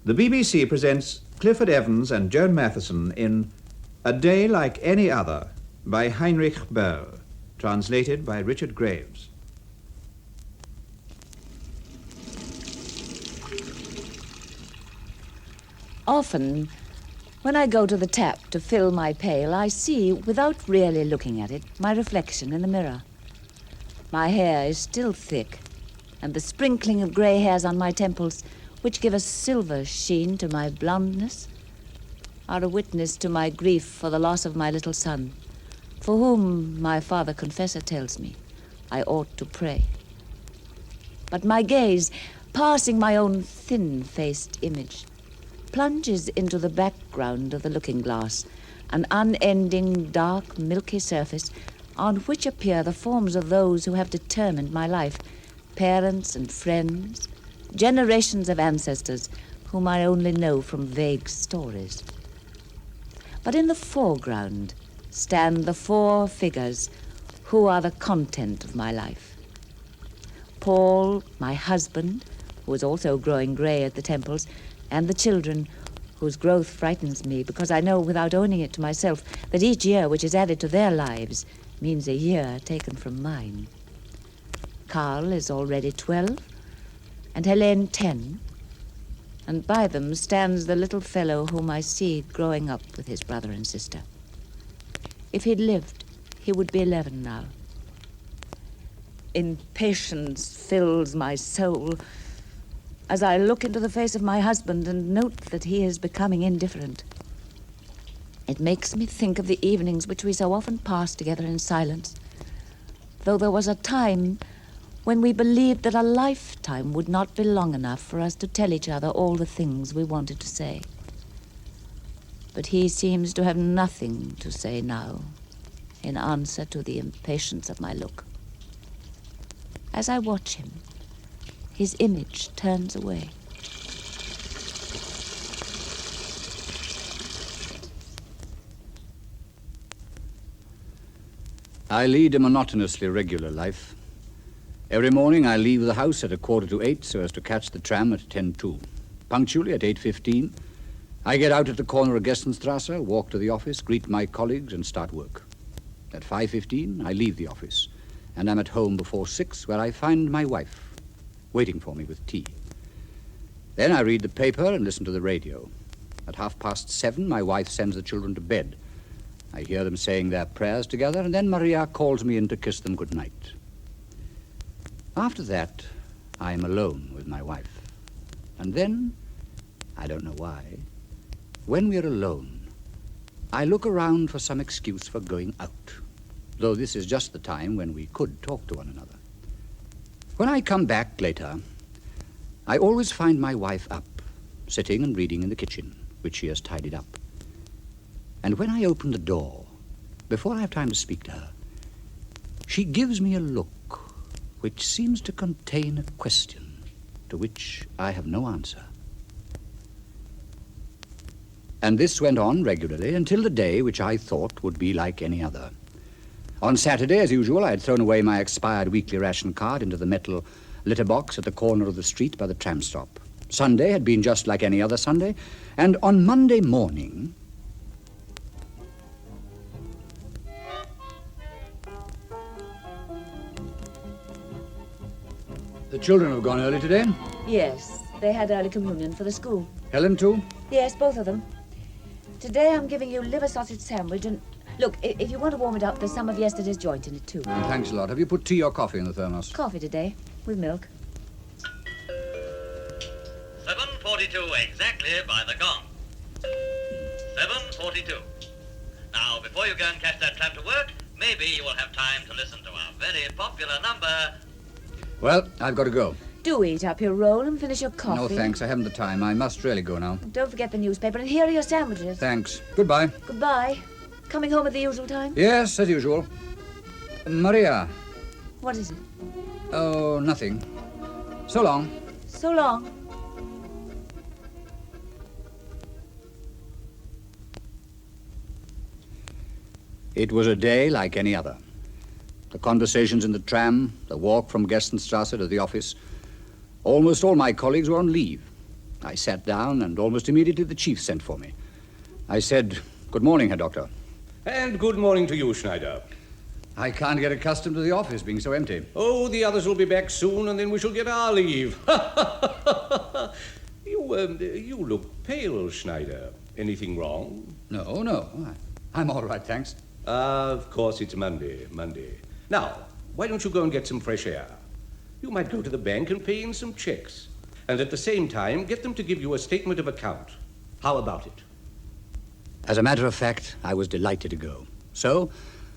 The BBC presents Clifford Evans and Joan Matheson in A Day Like Any Other by Heinrich Boll, translated by Richard Graves. Often, when I go to the tap to fill my pail, I see, without really looking at it, my reflection in the mirror. My hair is still thick, and the sprinkling of grey hairs on my temples, which give a silver sheen to my blondness, are a witness to my grief for the loss of my little son, for whom my father confessor tells me I ought to pray. But my gaze, passing my own thin-faced image, plunges into the background of the looking-glass, an unending, dark, milky surface on which appear the forms of those who have determined my life, parents and friends, generations of ancestors whom I only know from vague stories. But in the foreground stand the four figures who are the content of my life. Paul, my husband, who is also growing grey at the temples, and the children, whose growth frightens me because I know without owning it to myself that each year which is added to their lives means a year taken from mine. Carl is already 12, and Helene 10, and by them stands the little fellow whom I see growing up with his brother and sister. If he'd lived, he would be 11 now. Impatience fills my soul as I look into the face of my husband and note that he is becoming indifferent. It makes me think of the evenings which we so often passed together in silence, though there was a time when we believed that a lifetime would not be long enough for us to tell each other all the things we wanted to say. But he seems to have nothing to say now in answer to the impatience of my look. As I watch him, his image turns away. I lead a monotonously regular life. Every morning I leave the house at 7:45 so as to catch the tram at 10:02. Punctually at 8:15, I get out at the corner of Gerstenstrasse, walk to the office, greet my colleagues, and start work. At 5:15, I leave the office, and I'm at home before 6, where I find my wife waiting for me with tea. Then I read the paper and listen to the radio. At 7:30, my wife sends the children to bed. I hear them saying their prayers together, and then Maria calls me in to kiss them good night. After that, I am alone with my wife. And then, I don't know why, when we're alone, I look around for some excuse for going out, though this is just the time when we could talk to one another. When I come back later, I always find my wife up, sitting and reading in the kitchen, which she has tidied up. And when I open the door, before I have time to speak to her, she gives me a look which seems to contain a question to which I have no answer. And this went on regularly until the day which I thought would be like any other. On Saturday, as usual, I had thrown away my expired weekly ration card into the metal litter box at the corner of the street by the tram stop. Sunday had been just like any other Sunday, and on Monday morning, the children have gone early today. Yes, they had early communion for the school. Helen, too? Yes, both of them. Today I'm giving you liver sausage sandwich and... Look, if you want to warm it up, there's some of yesterday's joint in it, too. Thanks a lot. Have you put tea or coffee in the thermos? Coffee today, with milk. 7:42 exactly by the gong. 7:42. Now, before you go and catch that tram to work, maybe you will have time to listen to our very popular number. Well, I've got to go. Do eat up your roll and finish your coffee. No, thanks. I haven't the time. I must really go now. Don't forget the newspaper, and here are your sandwiches. Thanks. Goodbye. Goodbye. Coming home at the usual time? Yes, as usual. Maria. What is it? Oh, nothing. So long. So long. It was a day like any other. The conversations in the tram, the walk from Gerstenstrasse to the office. Almost all my colleagues were on leave. I sat down, and almost immediately the chief sent for me. I said, "Good morning, Herr Doctor." And good morning to you, Schneider. I can't get accustomed to the office being so empty. Oh, the others will be back soon, and then we shall get our leave. You look pale, Schneider. Anything wrong? No. I'm all right, thanks. Of course, it's Monday. Now, why don't you go and get some fresh air? You might go to the bank and pay in some checks. And at the same time, get them to give you a statement of account. How about it? As a matter of fact, I was delighted to go. So,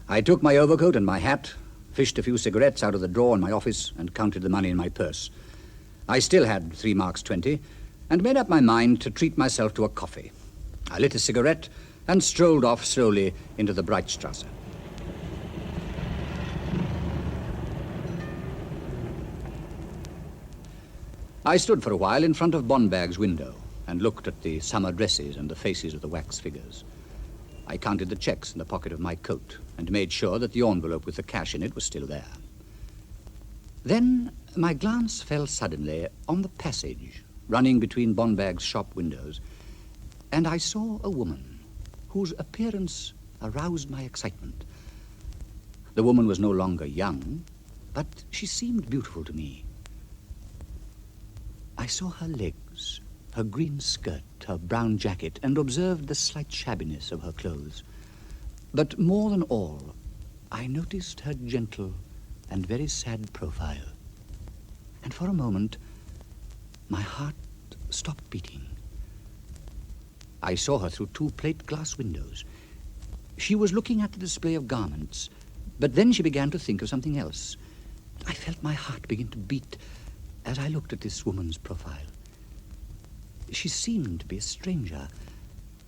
I took my overcoat and my hat, fished a few cigarettes out of the drawer in my office, and counted the money in my purse. I still had 3 marks 20, and made up my mind to treat myself to a coffee. I lit a cigarette and strolled off slowly into the Breitstrasse. I stood for a while in front of Bonberg's window and looked at the summer dresses and the faces of the wax figures. I counted the checks in the pocket of my coat and made sure that the envelope with the cash in it was still there. Then my glance fell suddenly on the passage running between Bonberg's shop windows, and I saw a woman whose appearance aroused my excitement. The woman was no longer young, but she seemed beautiful to me. I saw her legs, her green skirt, her brown jacket, and observed the slight shabbiness of her clothes. But more than all, I noticed her gentle and very sad profile. And for a moment, my heart stopped beating. I saw her through 2 plate glass windows. She was looking at the display of garments, but then she began to think of something else. I felt my heart begin to beat as I looked at this woman's profile. She seemed to be a stranger,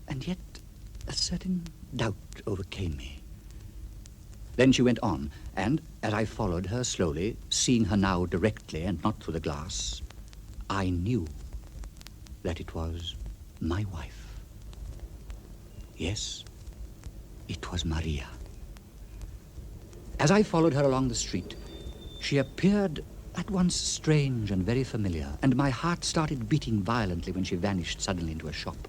and yet a certain doubt overcame me. Then she went on, and as I followed her slowly, seeing her now directly and not through the glass, I knew that it was my wife. Yes, it was Maria. As I followed her along the street, she appeared at once strange and very familiar, and my heart started beating violently when she vanished suddenly into a shop.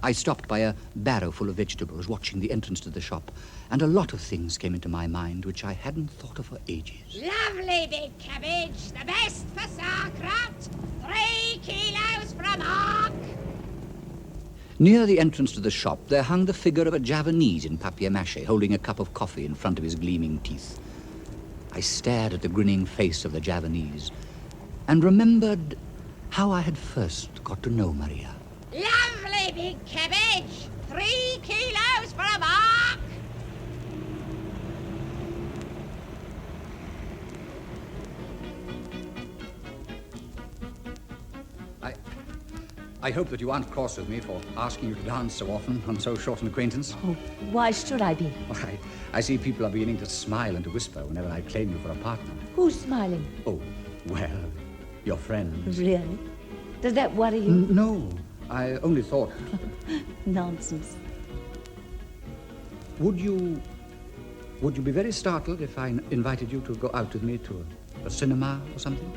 I stopped by a barrow full of vegetables, watching the entrance to the shop, and a lot of things came into my mind which I hadn't thought of for ages. Lovely big cabbage, the best for sauerkraut, 3 kilos for a mark. Near the entrance to the shop, there hung the figure of a Javanese in papier-mâché, holding a cup of coffee in front of his gleaming teeth. I stared at the grinning face of the Javanese and remembered how I had first got to know Maria. Lovely big cabbage, 3 kilos for a mark. I hope that you aren't cross with me for asking you to dance so often on so short an acquaintance. Oh, why should I be? Well, I see people are beginning to smile and to whisper whenever I claim you for a partner. Who's smiling? Oh, well, your friends. Really? Does that worry you? No, I only thought... Nonsense. Would you be very startled if I invited you to go out with me to a cinema or something?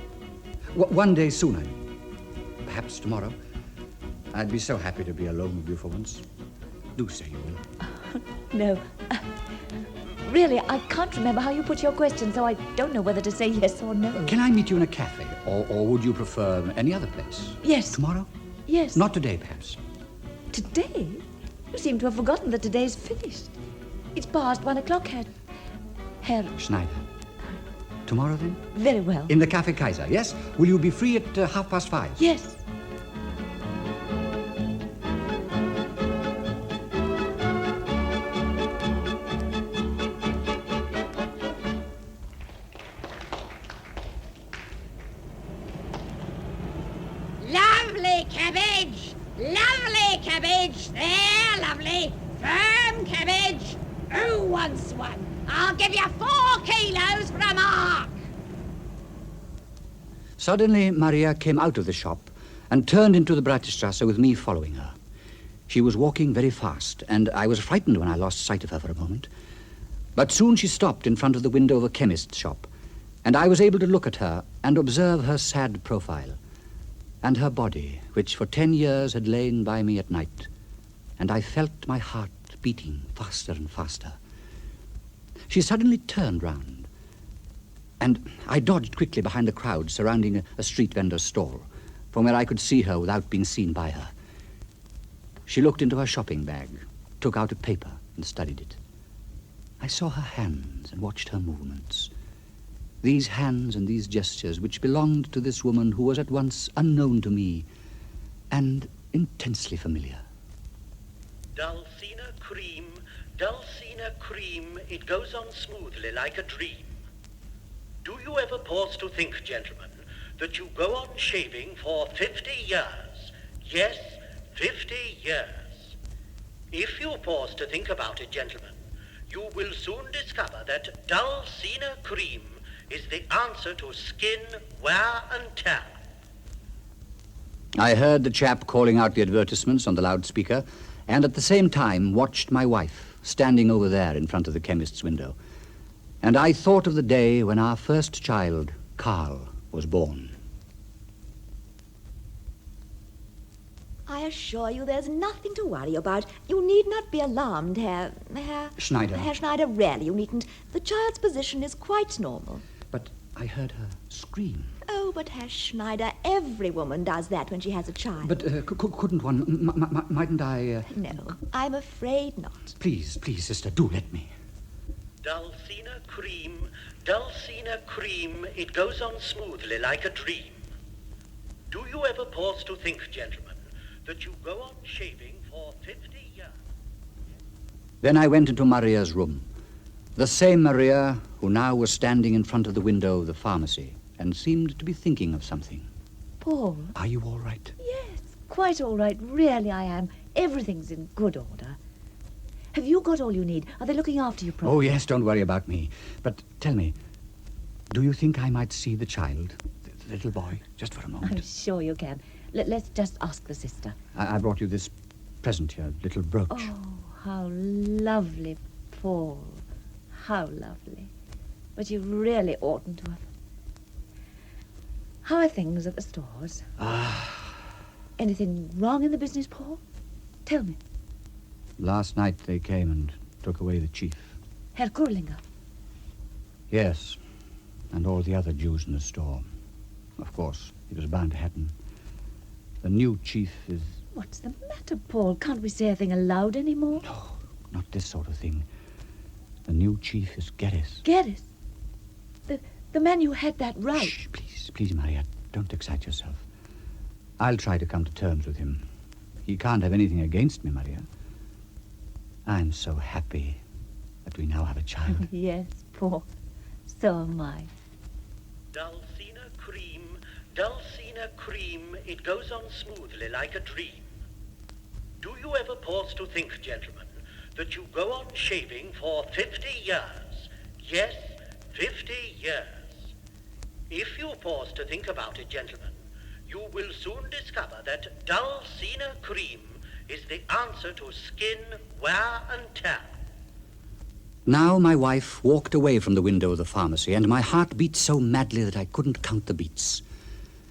One day soon, I mean. Perhaps tomorrow. I'd be so happy to be alone with you for once. Do say you will. No. Really, I can't remember how you put your question, so I don't know whether to say yes or no. Can I meet you in a cafe? Or would you prefer any other place? Yes. Tomorrow? Yes. Not today, perhaps. Today? You seem to have forgotten that today's finished. It's past 1 o'clock, Herr... Schneider. Tomorrow, then? Very well. In the Café Kaiser, yes? Will you be free at 5:30? Yes. Lovely cabbage, lovely cabbage, there, lovely, firm cabbage. Who wants one? I'll give you 4 kilos for a mark. Suddenly, Maria came out of the shop and turned into the Breitstrasse with me following her. She was walking very fast, and I was frightened when I lost sight of her for a moment. But soon she stopped in front of the window of a chemist's shop, and I was able to look at her and observe her sad profile. and her body, which for 10 years had lain by me at night, and I felt my heart beating faster and faster. She suddenly turned round, and I dodged quickly behind the crowd surrounding a street vendor's stall, from where I could see her without being seen by her. She looked into her shopping bag, took out a paper, and studied it. I saw her hands and watched her movements. These hands and these gestures which belonged to this woman who was at once unknown to me and intensely familiar. Dulcina cream, it goes on smoothly like a dream. Do you ever pause to think, gentlemen, that you go on shaving for 50 years? Yes, 50 years. If you pause to think about it, gentlemen, you will soon discover that Dulcina cream is the answer to skin wear and tear. I heard the chap calling out the advertisements on the loudspeaker, and at the same time watched my wife standing over there in front of the chemist's window. And I thought of the day when our first child, Carl, was born. I assure you there's nothing to worry about. You need not be alarmed, Herr Schneider. Herr Schneider, really, you needn't. The child's position is quite normal. But I heard her scream. Oh, but Herr Schneider, every woman does that when she has a child. But couldn't one... mightn't I... No, I'm afraid not. Please, sister, do let me. Dulcina cream, it goes on smoothly like a dream. Do you ever pause to think, gentlemen, that you go on shaving for 50 years? Then I went into Maria's room. The same Maria who now was standing in front of the window of the pharmacy and seemed to be thinking of something. Paul. Are you all right? Yes, quite all right. Really, I am. Everything's in good order. Have you got all you need? Are they looking after you properly? Oh, yes, don't worry about me. But tell me, do you think I might see the child, the little boy, just for a moment? I'm sure you can. Let's just ask the sister. I brought you this present here, little brooch. Oh, how lovely, Paul. How lovely. But you really oughtn't to have. How are things at the stores? Anything wrong in the business, Paul? Tell me. Last night they came and took away the chief. Herr Kurlinger. Yes, and all the other Jews in the store. Of course, it was bound to happen. The new chief is... What's the matter, Paul? Can't we say a thing aloud anymore? No, not this sort of thing. The new chief is Geddes. Geddes? The man you had that right. Shh, please, Maria, don't excite yourself. I'll try to come to terms with him. He can't have anything against me, Maria. I'm so happy that we now have a child. Yes, Paul. So am I. Dulcina cream, it goes on smoothly like a dream. Do you ever pause to think, gentlemen, that you go on shaving for 50 years? Yes, 50 years. If you pause to think about it, gentlemen, you will soon discover that Dulcina cream is the answer to skin wear and tear. Now my wife walked away from the window of the pharmacy, and my heart beat so madly that I couldn't count the beats.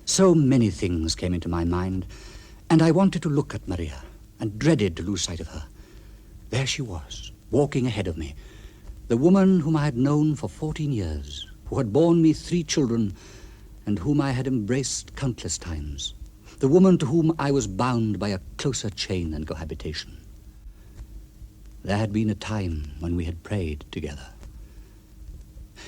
So many things came into my mind, and I wanted to look at Maria, and dreaded to lose sight of her. There she was, walking ahead of me, the woman whom I had known for 14 years, who had borne me 3 children, and whom I had embraced countless times, the woman to whom I was bound by a closer chain than cohabitation. There had been a time when we had prayed together.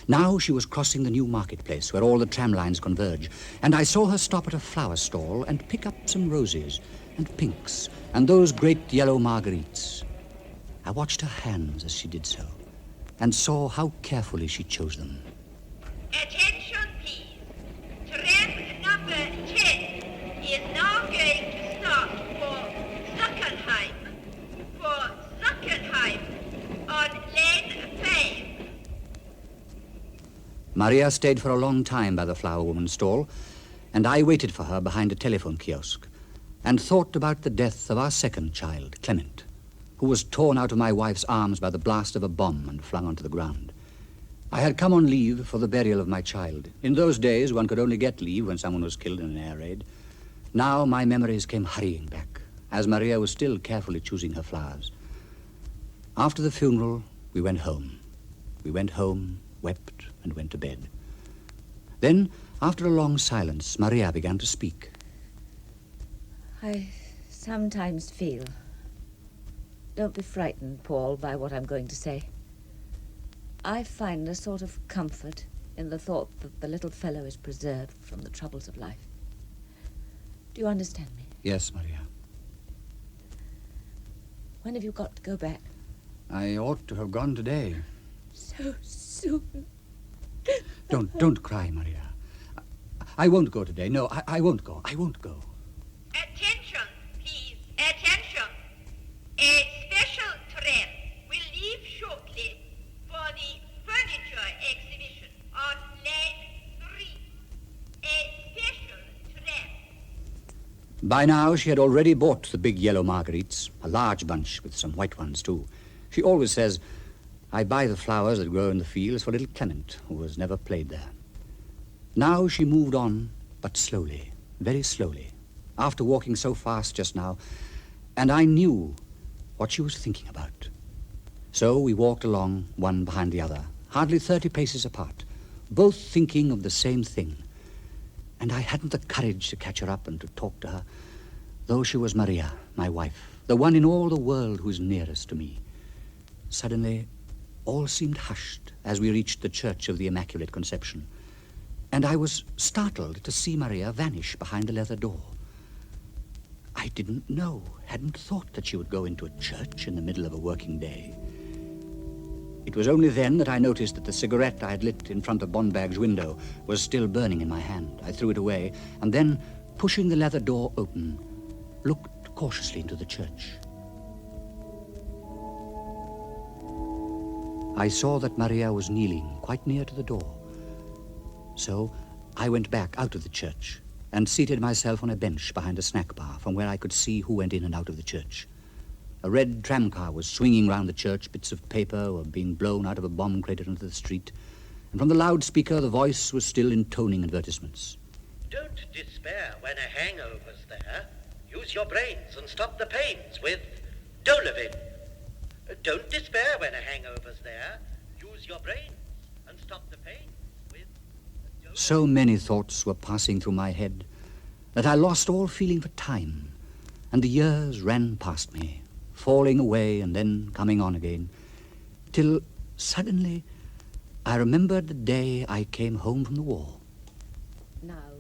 Now she was crossing the new marketplace where all the tram lines converge, and I saw her stop at a flower stall and pick up some roses and pinks and those great yellow marguerites. I watched her hands as she did so and saw how carefully she chose them. Attention, please. Tram number 10 is now going to start for Zuckenheim. On lane 5. Maria stayed for a long time by the flower woman's stall, and I waited for her behind a telephone kiosk and thought about the death of our second child, Clement, who was torn out of my wife's arms by the blast of a bomb and flung onto the ground. I had come on leave for the burial of my child. In those days, one could only get leave when someone was killed in an air raid. Now my memories came hurrying back, as Maria was still carefully choosing her flowers. After the funeral, we went home. We went home, wept, and went to bed. Then, after a long silence, Maria began to speak. I sometimes feel... Don't be frightened, Paul, by what I'm going to say. I find a sort of comfort in the thought that the little fellow is preserved from the troubles of life. Do you understand me? Yes, Maria. When have you got to go back? I ought to have gone today. So soon. Don't cry, Maria. I won't go today. No, I won't go. I won't go. Attention, please. Attention. A special train will leave shortly for the furniture exhibition on Lane 3. A special train. By now, she had already bought the big yellow marguerites, a large bunch with some white ones, too. She always says, I buy the flowers that grow in the fields for little Clement, who has never played there. Now she moved on, but slowly, very slowly, after walking so fast just now, and I knew what she was thinking about. So we walked along, one behind the other, hardly 30 paces apart, both thinking of the same thing. And I hadn't the courage to catch her up and to talk to her, though she was Maria, my wife, the one in all the world who is nearest to me. Suddenly, all seemed hushed as we reached the Church of the Immaculate Conception, and I was startled to see Maria vanish behind the leather door. I didn't know, hadn't thought that she would go into a church in the middle of a working day. It was only then that I noticed that the cigarette I had lit in front of Bonbag's window was still burning in my hand. I threw it away, and then, pushing the leather door open, looked cautiously into the church. I saw that Maria was kneeling quite near to the door. So I went back out of the church and seated myself on a bench behind a snack bar from where I could see who went in and out of the church. A red tramcar was swinging round the church, bits of paper were being blown out of a bomb crater into the street, and from the loudspeaker the voice was still intoning advertisements. Don't despair when a hangover's there. Use your brains and stop the pains with Dolovin. Don't despair when a hangover's there. Use your brains and stop the pains with Dolovin. So many thoughts were passing through my head that I lost all feeling for time, and the years ran past me, falling away and then coming on again, till suddenly I remembered the day I came home from the war. Now,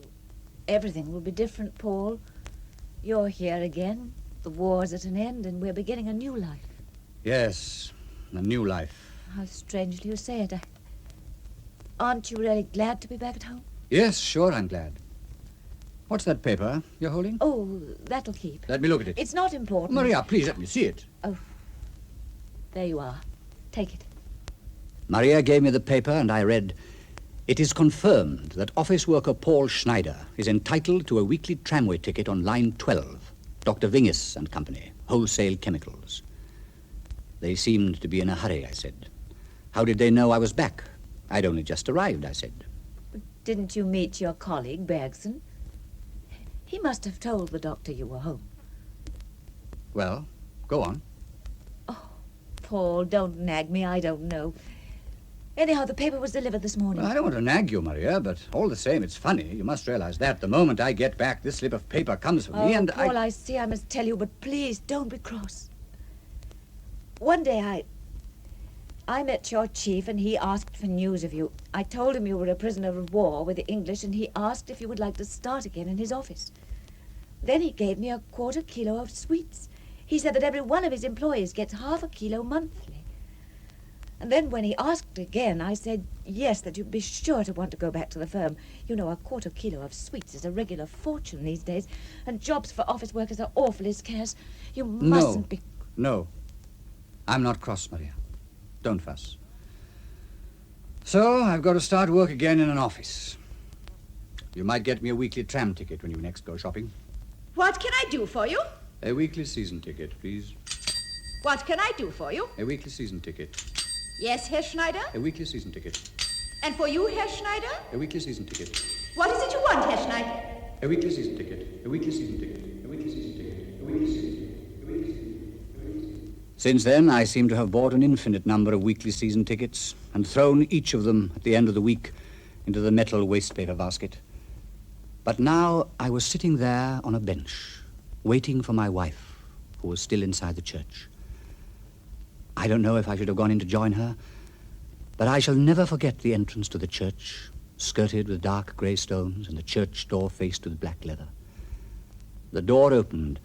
everything will be different, Paul. You're here again. The war's at an end, and we're beginning a new life. Yes, a new life. How strangely you say it. Aren't you really glad to be back at home? Yes, sure, I'm glad. What's that paper you're holding? Oh, that'll keep. Let me look at it. It's not important. Maria, please let me see it. Oh, there you are. Take it. Maria gave me the paper, and I read, "It is confirmed that office worker Paul Schneider is entitled to a weekly tramway ticket on line 12, Dr. Vingis and Company, Wholesale Chemicals." They seemed to be in a hurry, I said. How did they know I was back? I'd only just arrived, I said. Didn't you meet your colleague, Bergson? He must have told the doctor you were home. Well, go on. Oh, Paul, don't nag me. I don't know. Anyhow, the paper was delivered this morning. Well, I don't want to nag you, Maria, but all the same, it's funny. You must realize that the moment I get back, this slip of paper comes for me, and Paul, I see I must tell you, but please don't be cross. One day I met your chief, and he asked for news of you. I told him you were a prisoner of war with the English, and he asked if you would like to start again in his office. Then he gave me a quarter kilo of sweets. He said that every one of his employees gets half a kilo monthly. And then when he asked again, I said yes, that you'd be sure to want to go back to the firm. You know, a quarter kilo of sweets is a regular fortune these days, and jobs for office workers are awfully scarce. You mustn't be... No. I'm not cross, Maria. Don't fuss. So, I've got to start work again in an office. You might get me a weekly tram ticket when you next go shopping. What can I do for you? A weekly season ticket, please. What can I do for you? A weekly season ticket. Yes, Herr Schneider? A weekly season ticket. And for you, Herr Schneider? A weekly season ticket. What is it you want, Herr Schneider? A weekly season ticket. A weekly season ticket. A weekly season ticket. A weekly season ticket. A weekly season ticket. Since then, I seem to have bought an infinite number of weekly season tickets and thrown each of them at the end of the week into the metal wastepaper basket. But now I was sitting there on a bench, waiting for my wife, who was still inside the church. I don't know if I should have gone in to join her, but I shall never forget the entrance to the church, skirted with dark grey stones, and the church door faced with black leather. The door opened,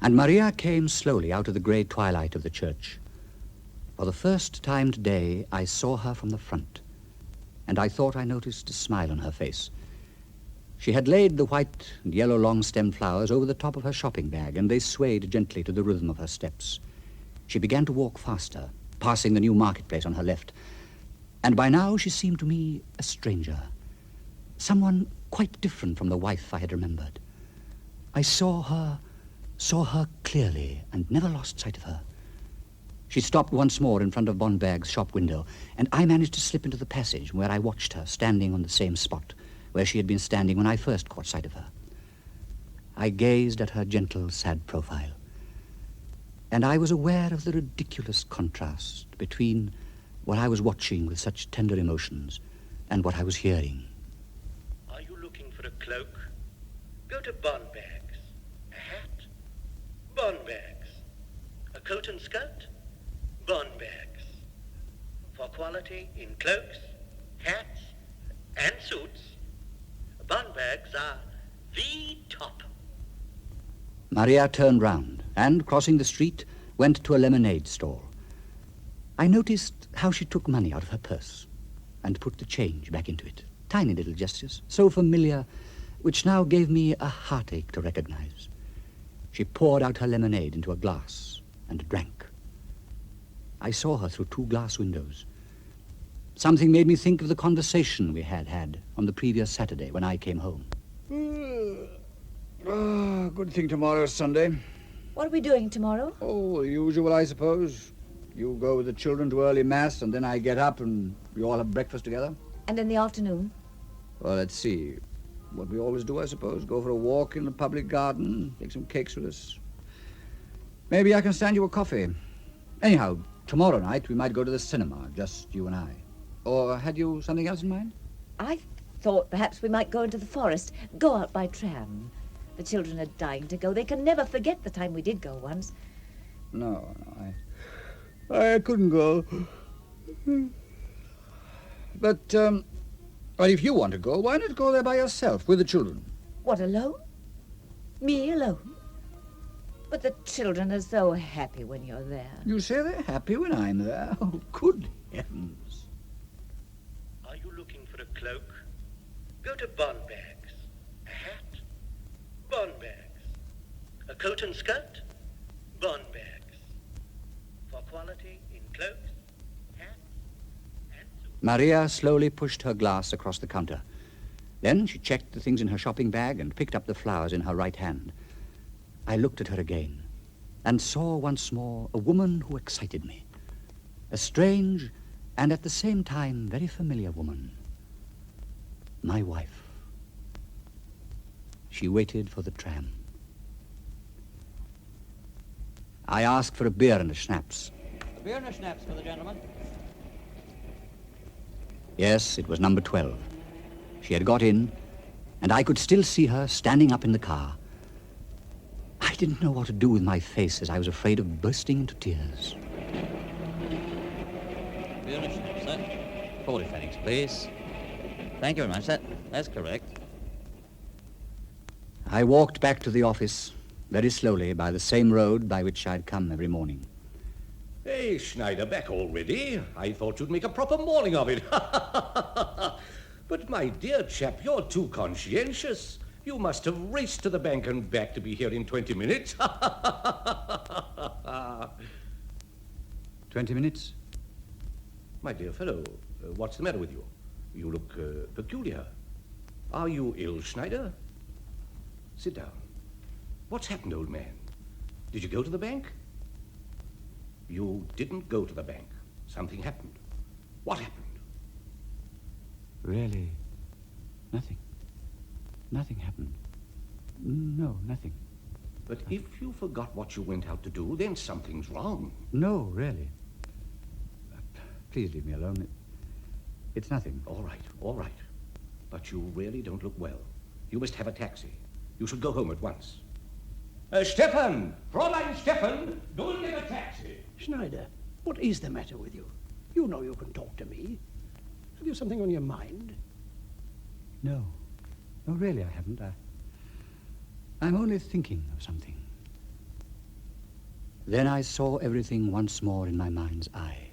and Maria came slowly out of the grey twilight of the church. For the first time today, I saw her from the front, and I thought I noticed a smile on her face. She had laid the white and yellow long-stemmed flowers over the top of her shopping bag, and they swayed gently to the rhythm of her steps. She began to walk faster, passing the new marketplace on her left, and by now she seemed to me a stranger, someone quite different from the wife I had remembered. I saw her clearly and never lost sight of her. She stopped once more in front of Bonberg's shop window, and I managed to slip into the passage where I watched her standing on the same spot where she had been standing when I first caught sight of her. I gazed at her gentle, sad profile, and I was aware of the ridiculous contrast between what I was watching with such tender emotions and what I was hearing. Are you looking for a cloak? Go to Bonberg's. A hat? Bonberg's. A coat and skirt? Bonberg's. For quality in cloaks, hats, and suits, Bonberg's are the top. Maria turned round and, crossing the street, went to a lemonade stall. I noticed how she took money out of her purse and put the change back into it. Tiny little gestures, so familiar, which now gave me a heartache to recognize. She poured out her lemonade into a glass and drank. I saw her through 2 glass windows. Something made me think of the conversation we had had on the previous Saturday when I came home. Good thing tomorrow's Sunday. What are we doing tomorrow? Oh, the usual, I suppose. You go with the children to early mass, and then I get up and we all have breakfast together. And in the afternoon? Well, let's see. What we always do, I suppose. Go for a walk in the public garden, take some cakes with us. Maybe I can stand you a coffee. Anyhow, tomorrow night we might go to the cinema, just you and I. Or had you something else in mind? I thought perhaps we might go into the forest, go out by tram. The children are dying to go. They can never forget the time we did go once. No, I couldn't go. But if you want to go, why not go there by yourself, with the children? What, alone? Me alone? But the children are so happy when you're there. You say they're happy when I'm there? Oh, good heavens. Are you looking for a cloak? Go to Bonberg's. A hat? Bonberg's. A coat and skirt? Bonberg's. For quality in cloaks, hats, and suits. Maria slowly pushed her glass across the counter. Then she checked the things in her shopping bag and picked up the flowers in her right hand. I looked at her again and saw once more a woman who excited me. A strange and at the same time very familiar woman. My wife. She waited for the tram. I asked for a beer and a schnapps. A beer and a schnapps for the gentleman. Yes, it was number 12. She had got in, and I could still see her standing up in the car. I didn't know what to do with my face, as I was afraid of bursting into tears. Beer and a schnapps, sir. 40 pfennigs, please. Thank you very much, sir. That's correct. I walked back to the office, very slowly, by the same road by which I'd come every morning. Hey, Schneider, back already? I thought you'd make a proper morning of it. But, my dear chap, you're too conscientious. You must have raced to the bank and back to be here in 20 minutes. 20 minutes? My dear fellow, what's the matter with you? You look peculiar. Are you ill, Schneider? Sit down. What's happened, old man? Did you go to the bank? You didn't go to the bank. Something happened. What happened? Really, nothing. Nothing happened. No, nothing. But if you forgot what you went out to do, then something's wrong. No, really. Please leave me alone. It's nothing. All right. But you really don't look well. You must have a taxi. You should go home at once. Stefan! Fräulein Stefan! Go and get a taxi. Schneider, what is the matter with you? You know you can talk to me. Have you something on your mind? No. No, really, I haven't. I'm only thinking of something. Then I saw everything once more in my mind's eye.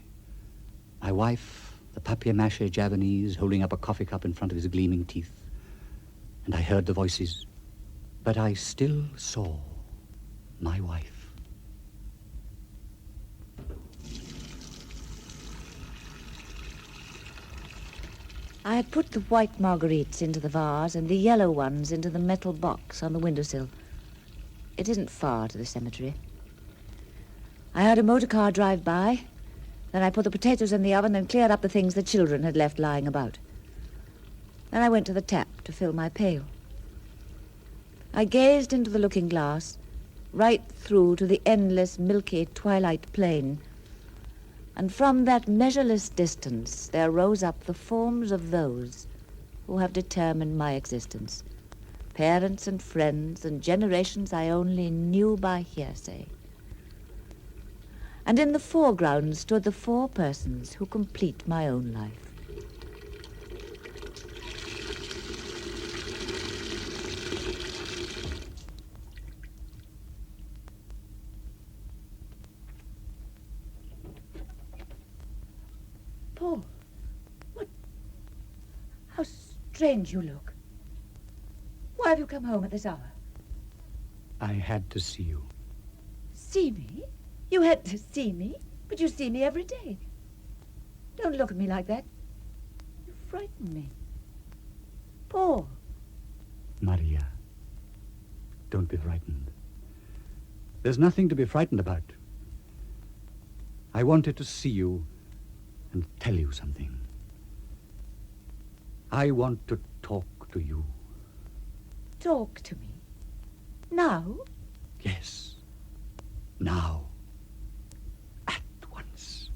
My wife, the papier-mâché Javanese holding up a coffee cup in front of his gleaming teeth. And I heard the voices. But I still saw my wife. I had put the white marguerites into the vase and the yellow ones into the metal box on the windowsill. It isn't far to the cemetery. I heard a motor car drive by. Then I put the potatoes in the oven and cleared up the things the children had left lying about. Then I went to the tap to fill my pail. I gazed into the looking-glass, right through to the endless, milky twilight plain, and from that measureless distance there rose up the forms of those who have determined my existence, parents and friends and generations I only knew by hearsay. And in the foreground stood the 4 persons who complete my own life. Paul, how strange you look. Why have you come home at this hour? I had to see you. See me? You had to see me? But you see me every day. Don't look at me like that. You frighten me. Paul. Maria, don't be frightened. There's nothing to be frightened about. I wanted to see you and tell you something. I want to talk to you. Talk to me? Now? Yes. Now. At once.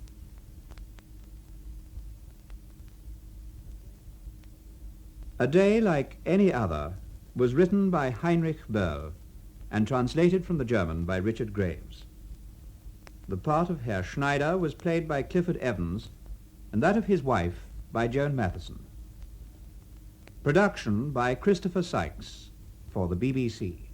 A Day Like Any Other was written by Heinrich Boll and translated from the German by Richard Graves. The part of Herr Schneider was played by Clifford Evans and that of his wife by Joan Matheson. Production by Christopher Sykes for the BBC.